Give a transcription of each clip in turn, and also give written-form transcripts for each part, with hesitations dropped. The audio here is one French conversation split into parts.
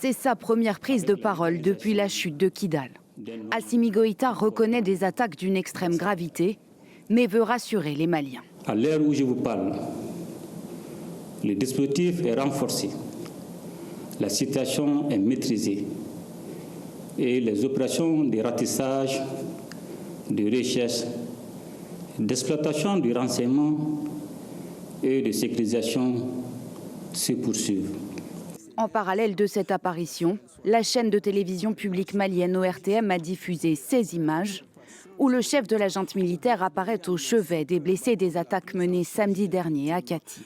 C'est sa première prise de parole depuis la chute de Kidal. Assimi Goïta reconnaît des attaques d'une extrême gravité, mais veut rassurer les Maliens. À l'heure où je vous parle, le dispositif est renforcé, la situation est maîtrisée et les opérations de ratissage, de recherche, d'exploitation du renseignement et de sécurisation se poursuivent. En parallèle de cette apparition, la chaîne de télévision publique malienne ORTM a diffusé ces images où le chef de la junte militaire apparaît au chevet des blessés des attaques menées samedi dernier à Kati.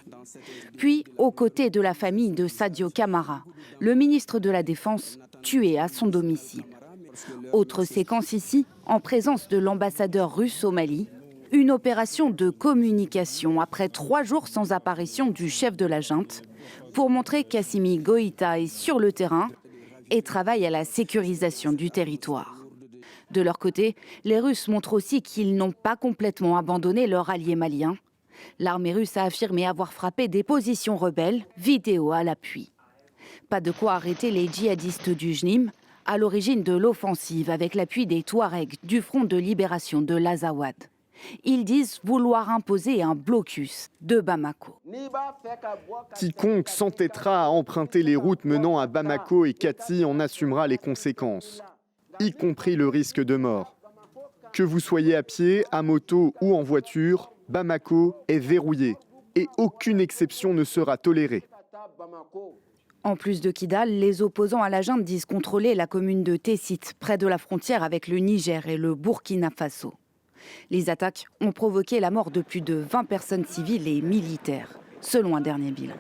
Puis, aux côtés de la famille de Sadio Camara, le ministre de la Défense, tué à son domicile. Autre séquence ici, en présence de l'ambassadeur russe au Mali, une opération de communication après 3 jours sans apparition du chef de la junte pour montrer qu'Assimi Goïta est sur le terrain et travaille à la sécurisation du territoire. De leur côté, les Russes montrent aussi qu'ils n'ont pas complètement abandonné leur allié malien. L'armée russe a affirmé avoir frappé des positions rebelles, vidéo à l'appui. Pas de quoi arrêter les djihadistes du JNIM, à l'origine de l'offensive avec l'appui des Touaregs du Front de libération de l'Azawad. Ils disent vouloir imposer un blocus de Bamako. Quiconque s'entêtera à emprunter les routes menant à Bamako et Kati en assumera les conséquences, y compris le risque de mort. Que vous soyez à pied, à moto ou en voiture, Bamako est verrouillé et aucune exception ne sera tolérée. En plus de Kidal, les opposants à la junte disent contrôler la commune de Tessit, près de la frontière avec le Niger et le Burkina Faso. Les attaques ont provoqué la mort de plus de 20 personnes civiles et militaires, selon un dernier bilan.